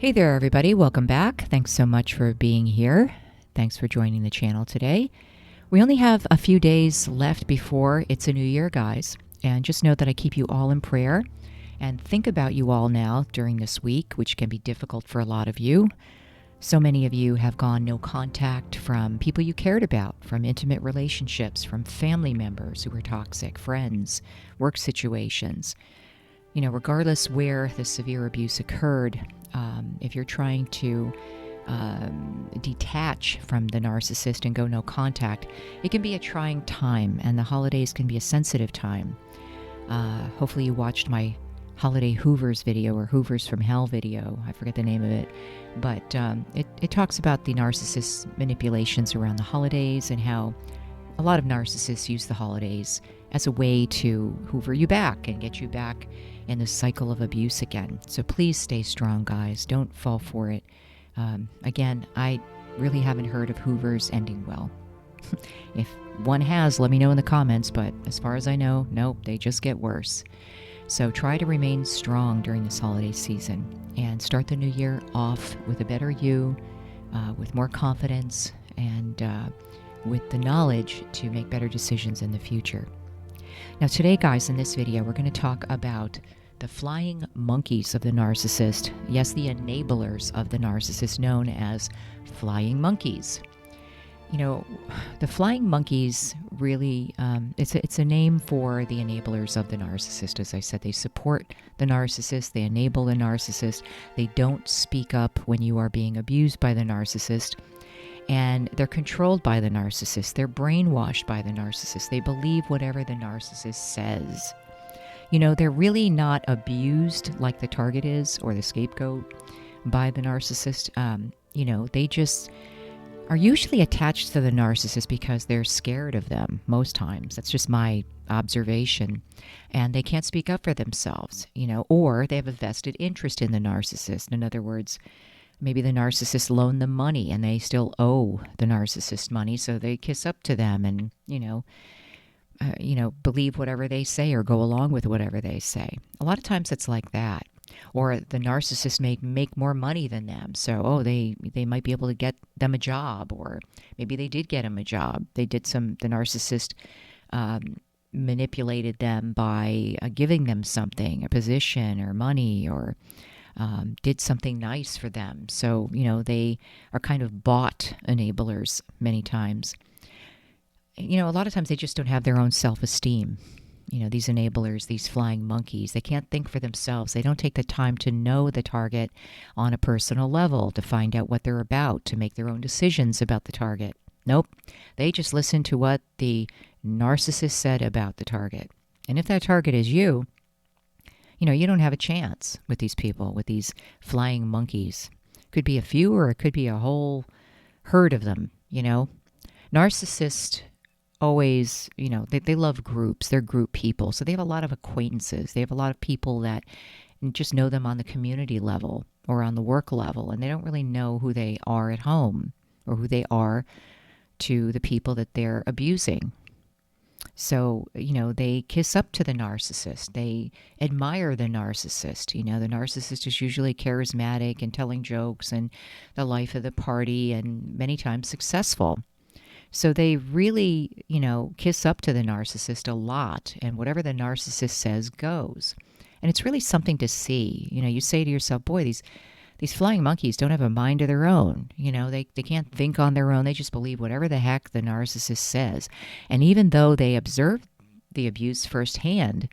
Hey there, everybody. Welcome back. Thanks so much for being here. Thanks for joining the channel today. We only have a few days left before it's a new year, guys. And just know that I keep you all in prayer and think about you all now during this week, which can be difficult for a lot of you. So many of you have gone no contact from people you cared about, from intimate relationships, from family members who were toxic, friends, work situations. Regardless where the severe abuse occurred, if you're trying to detach from the narcissist and go no contact, it can be a trying time, and the holidays can be a sensitive time. Hopefully you watched my holiday Hoovers video, or Hoovers from Hell video. I forget the name of it. But it talks about the narcissist's manipulations around the holidays and how a lot of narcissists use the holidays as a way to hoover you back and get you back in the cycle of abuse again. So please stay strong, guys. Don't fall for it. Again, I really haven't heard of Hoovers ending well. If one has, let me know in the comments, but as far as I know, nope, they just get worse. So try to remain strong during this holiday season and start the new year off with a better you, with more confidence, and with the knowledge to make better decisions in the future. Now today, guys, in this video, we're going to talk about the flying monkeys of the narcissist. Yes, the enablers of the narcissist, known as flying monkeys. The flying monkeys really, it's a name for the enablers of the narcissist. As I said, they support the narcissist, they enable the narcissist, they don't speak up when you are being abused by the narcissist, and they're controlled by the narcissist. They're brainwashed by the narcissist. They believe whatever the narcissist says. They're really not abused like the target is, or the scapegoat, by the narcissist. They just are usually attached to the narcissist because they're scared of them most times. That's just my observation. And they can't speak up for themselves, or they have a vested interest in the narcissist. In other words, maybe the narcissist loaned them money and they still owe the narcissist money, so they kiss up to them and, believe whatever they say or go along with whatever they say. A lot of times it's like that. Or the narcissist may make more money than them, so they might be able to get them a job, or maybe they did get them a job. The narcissist manipulated them by giving them something, a position or money, or did something nice for them. So, they are kind of bought enablers many times. A lot of times they just don't have their own self-esteem. These enablers, these flying monkeys, they can't think for themselves. They don't take the time to know the target on a personal level, to find out what they're about, to make their own decisions about the target. Nope. They just listen to what the narcissist said about the target. And if that target is you, you don't have a chance with these people, with these flying monkeys. Could be a few, or it could be a whole herd of them, Narcissists always, they love groups. They're group people. So they have a lot of acquaintances. They have a lot of people that just know them on the community level or on the work level, and they don't really know who they are at home or who they are to the people that they're abusing. So, they kiss up to the narcissist. They admire the narcissist. The narcissist is usually charismatic and telling jokes and the life of the party, and many times successful. So they really, kiss up to the narcissist a lot, and whatever the narcissist says goes. And it's really something to see. You say to yourself, boy, these flying monkeys don't have a mind of their own. They can't think on their own. They just believe whatever the heck the narcissist says. And even though they observe the abuse firsthand,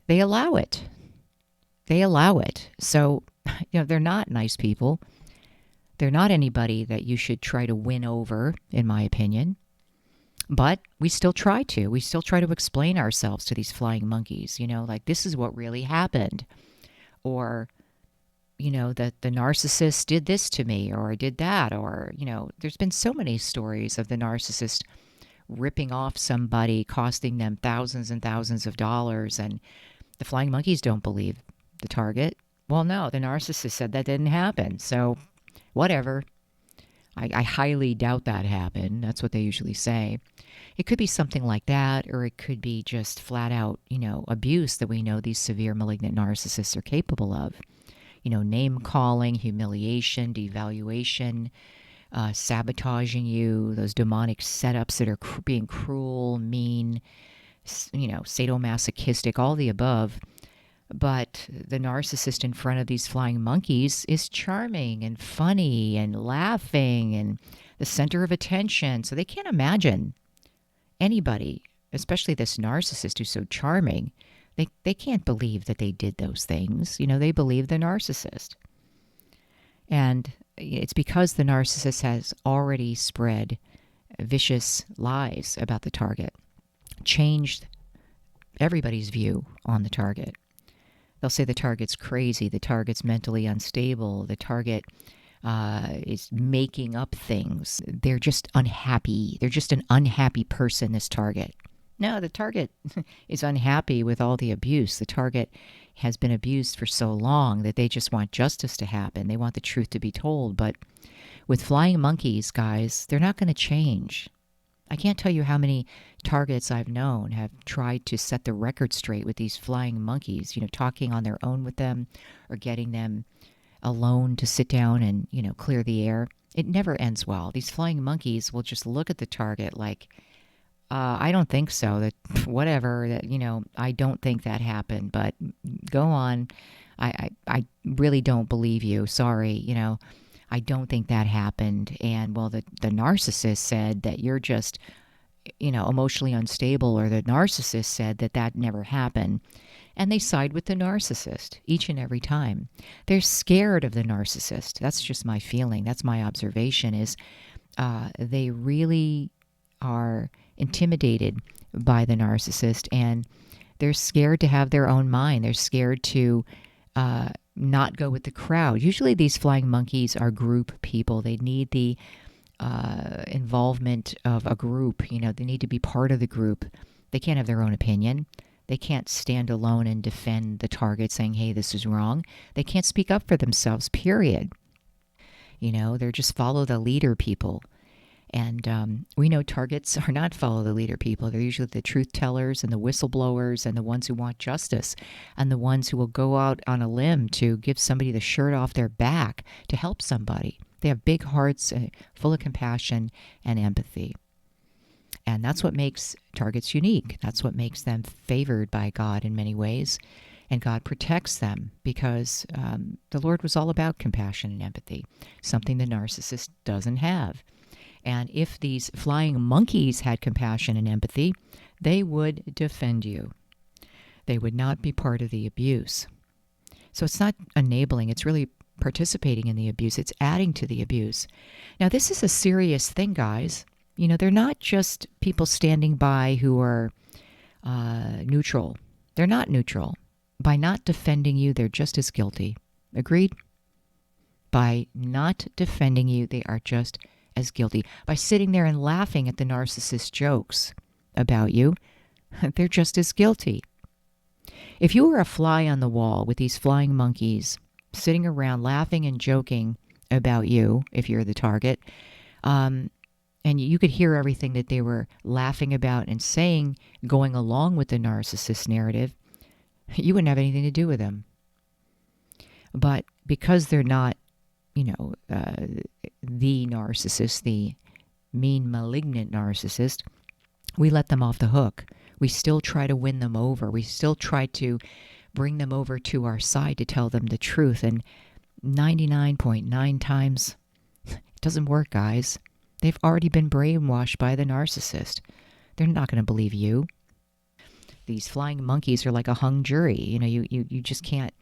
they allow it. They allow it. So, they're not nice people. They're not anybody that you should try to win over, in my opinion. But we still try to. We still try to explain ourselves to these flying monkeys, like this is what really happened. Or, that the narcissist did this to me or did that. Or, there's been so many stories of the narcissist ripping off somebody, costing them thousands and thousands of dollars. And the flying monkeys don't believe the target. Well, no, the narcissist said that didn't happen. So whatever. I highly doubt that happened. That's what they usually say. It could be something like that, or it could be just flat out, abuse that we know these severe malignant narcissists are capable of. name calling, humiliation, devaluation, sabotaging you, those demonic setups that are being cruel, mean, sadomasochistic, all the above. But the narcissist in front of these flying monkeys is charming and funny and laughing and the center of attention. So they can't imagine anybody, especially this narcissist who's so charming, they can't believe that they did those things. They believe the narcissist. And it's because the narcissist has already spread vicious lies about the target, changed everybody's view on the target. They'll say the target's crazy, the target's mentally unstable, the target is making up things. They're just unhappy. They're just an unhappy person, this target. No, the target is unhappy with all the abuse. The target has been abused for so long that they just want justice to happen. They want the truth to be told. But with flying monkeys, guys, they're not going to change. I can't tell you how many targets I've known have tried to set the record straight with these flying monkeys, talking on their own with them or getting them alone to sit down and, clear the air. It never ends well. These flying monkeys will just look at the target like, I don't think so. That whatever. That I don't think that happened. But go on. I really don't believe you. Sorry. I don't think that happened. And well, the narcissist said that you're just emotionally unstable, or the narcissist said that never happened. And they side with the narcissist each and every time. They're scared of the narcissist. That's just my feeling. That's my observation. Is they really are intimidated by the narcissist, and they're scared to have their own mind. They're scared to not go with the crowd. Usually these flying monkeys are group people. They need the involvement of a group. They need to be part of the group. They can't have their own opinion. They can't stand alone and defend the target saying, hey, this is wrong. They can't speak up for themselves, period. They're just follow the leader people. And we know targets are not follow the leader people. They're usually the truth tellers and the whistleblowers and the ones who want justice and the ones who will go out on a limb to give somebody the shirt off their back to help somebody. They have big hearts full of compassion and empathy. And that's what makes targets unique. That's what makes them favored by God in many ways. And God protects them because the Lord was all about compassion and empathy, something the narcissist doesn't have. And if these flying monkeys had compassion and empathy, they would defend you. They would not be part of the abuse. So it's not enabling, it's really participating in the abuse. It's adding to the abuse. Now, this is a serious thing, guys. They're not just people standing by who are neutral. They're not neutral. By not defending you, they're just as guilty. Agreed? By not defending you, they are just as guilty. By sitting there and laughing at the narcissist's jokes about you, they're just as guilty. If you were a fly on the wall with these flying monkeys sitting around laughing and joking about you, if you're the target, and you could hear everything that they were laughing about and saying, going along with the narcissist narrative, you wouldn't have anything to do with them. But because they're not the narcissist, the mean, malignant narcissist, we let them off the hook. We still try to win them over. We still try to bring them over to our side to tell them the truth. And 99.9 times, it doesn't work, guys. They've already been brainwashed by the narcissist. They're not going to believe you. These flying monkeys are like a hung jury. You just can't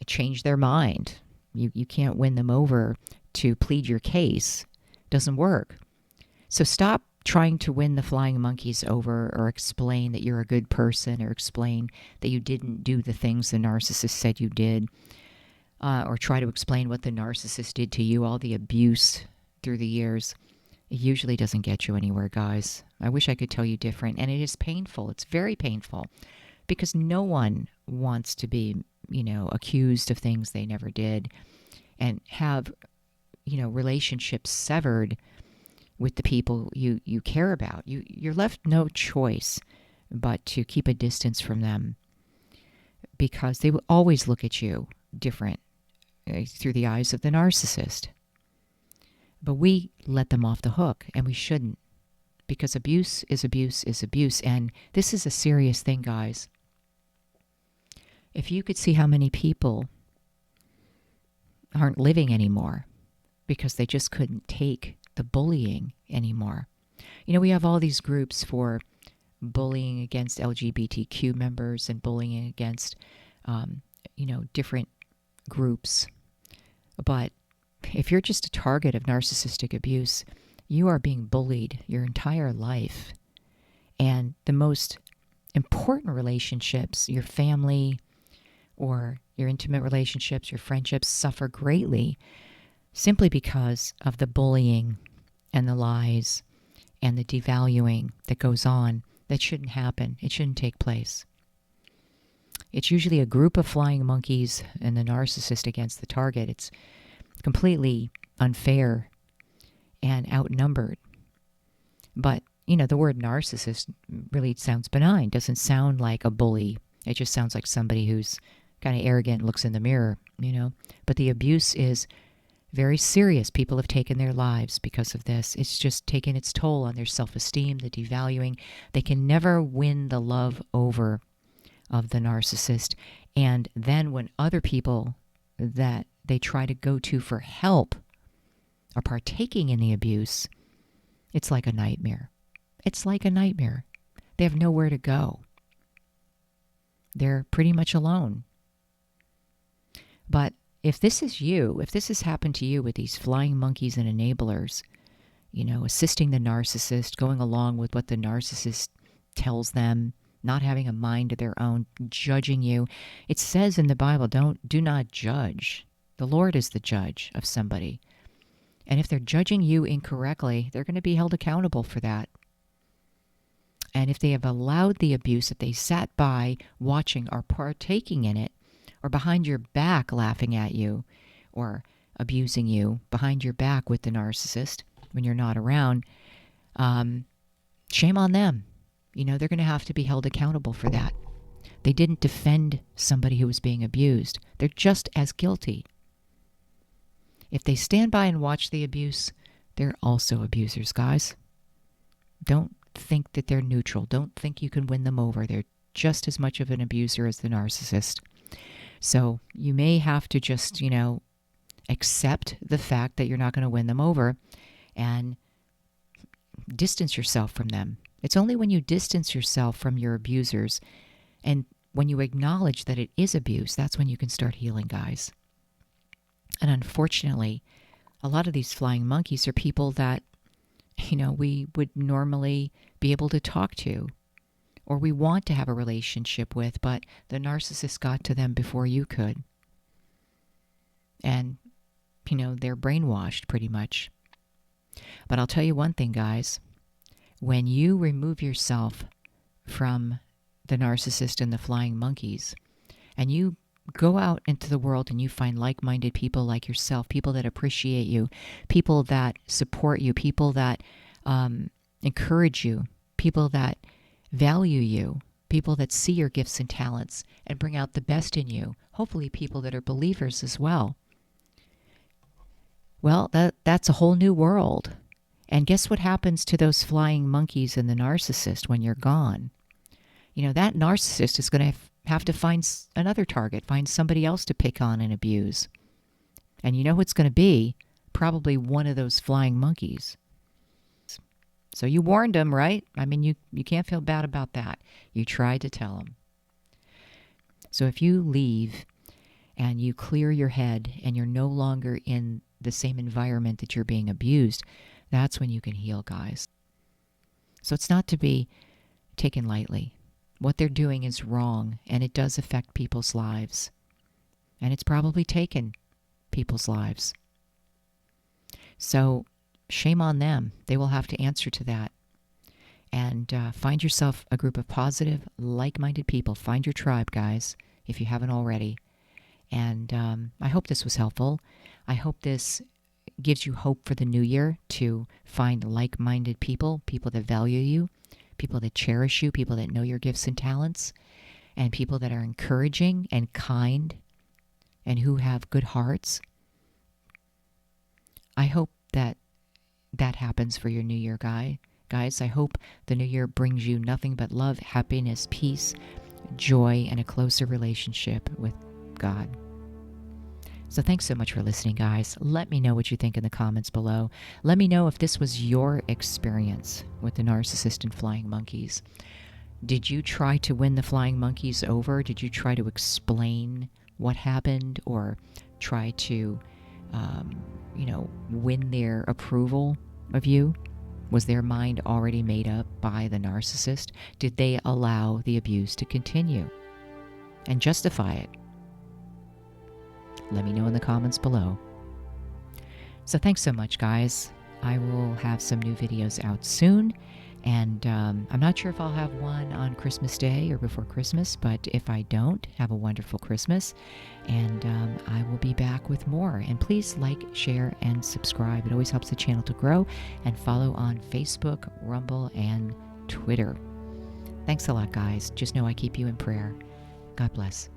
change their mind. You can't win them over to plead your case. Doesn't work. So stop trying to win the flying monkeys over, or explain that you're a good person, or explain that you didn't do the things the narcissist said you did, or try to explain what the narcissist did to you, all the abuse through the years. It usually doesn't get you anywhere, guys. I wish I could tell you different. And it is painful. It's very painful, because no one wants to be accused of things they never did, and have, relationships severed with the people you care about. You're left no choice but to keep a distance from them, because they will always look at you different through the eyes of the narcissist. But we let them off the hook, and we shouldn't, because abuse is abuse is abuse. And this is a serious thing, guys. If you could see how many people aren't living anymore because they just couldn't take the bullying anymore. You know, we have all these groups for bullying against LGBTQ members and bullying against, different groups. But if you're just a target of narcissistic abuse, you are being bullied your entire life. And the most important relationships, your family or your intimate relationships, your friendships, suffer greatly simply because of the bullying and the lies and the devaluing that goes on that shouldn't happen. It shouldn't take place. It's usually a group of flying monkeys and the narcissist against the target. It's completely unfair and outnumbered. But, the word narcissist really sounds benign. Doesn't sound like a bully. It just sounds like somebody who's kind of arrogant, looks in the mirror, But the abuse is very serious. People have taken their lives because of this. It's just taken its toll on their self-esteem, the devaluing. They can never win the love over of the narcissist. And then when other people that they try to go to for help are partaking in the abuse, it's like a nightmare. It's like a nightmare. They have nowhere to go. They're pretty much alone. But if this is you, if this has happened to you with these flying monkeys and enablers, assisting the narcissist, going along with what the narcissist tells them, not having a mind of their own, judging you. It says in the Bible, do not judge. The Lord is the judge of somebody. And if they're judging you incorrectly, they're going to be held accountable for that. And if they have allowed the abuse, if they sat by watching or partaking in it, or behind your back laughing at you, or abusing you behind your back with the narcissist when you're not around, shame on them. They're going to have to be held accountable for that. They didn't defend somebody who was being abused. They're just as guilty. If they stand by and watch the abuse, they're also abusers, guys. Don't think that they're neutral. Don't think you can win them over. They're just as much of an abuser as the narcissist. So you may have to just, accept the fact that you're not going to win them over and distance yourself from them. It's only when you distance yourself from your abusers and when you acknowledge that it is abuse, that's when you can start healing, guys. And unfortunately, a lot of these flying monkeys are people that, we would normally be able to talk to or we want to have a relationship with, but the narcissist got to them before you could. And, they're brainwashed pretty much. But I'll tell you one thing, guys. When you remove yourself from the narcissist and the flying monkeys, and you go out into the world and you find like-minded people like yourself, people that appreciate you, people that support you, people that encourage you, people that value you, people that see your gifts and talents and bring out the best in you, hopefully people that are believers as well. Well, that's a whole new world. And guess what happens to those flying monkeys and the narcissist when you're gone? That narcissist is going to have to find another target, find somebody else to pick on and abuse. And you know who it's going to be? Probably one of those flying monkeys. So you warned them, right? I mean, you can't feel bad about that. You tried to tell them. So if you leave and you clear your head and you're no longer in the same environment that you're being abused, that's when you can heal, guys. So it's not to be taken lightly. What they're doing is wrong, and it does affect people's lives. And it's probably taken people's lives. So shame on them. They will have to answer to that. And find yourself a group of positive, like-minded people. Find your tribe, guys, if you haven't already. And I hope this was helpful. I hope this gives you hope for the new year to find like-minded people, people that value you, people that cherish you, people that know your gifts and talents, and people that are encouraging and kind and who have good hearts. I hope that happens for your new year, guys. I hope the new year brings you nothing but love, happiness, peace, joy, and a closer relationship with God. So thanks so much for listening, guys. Let me know what you think in the comments below. Let me know if this was your experience with the narcissist and flying monkeys. Did you try to win the flying monkeys over? Did you try to explain what happened, or try to, win their approval of you? Was their mind already made up by the narcissist? Did they allow the abuse to continue and justify it? Let me know in the comments below. So thanks so much, guys. I will have some new videos out soon. And I'm not sure if I'll have one on Christmas Day or before Christmas, but if I don't, have a wonderful Christmas. And I will be back with more. And please like, share, and subscribe. It always helps the channel to grow. And follow on Facebook, Rumble, and Twitter. Thanks a lot, guys. Just know I keep you in prayer. God bless.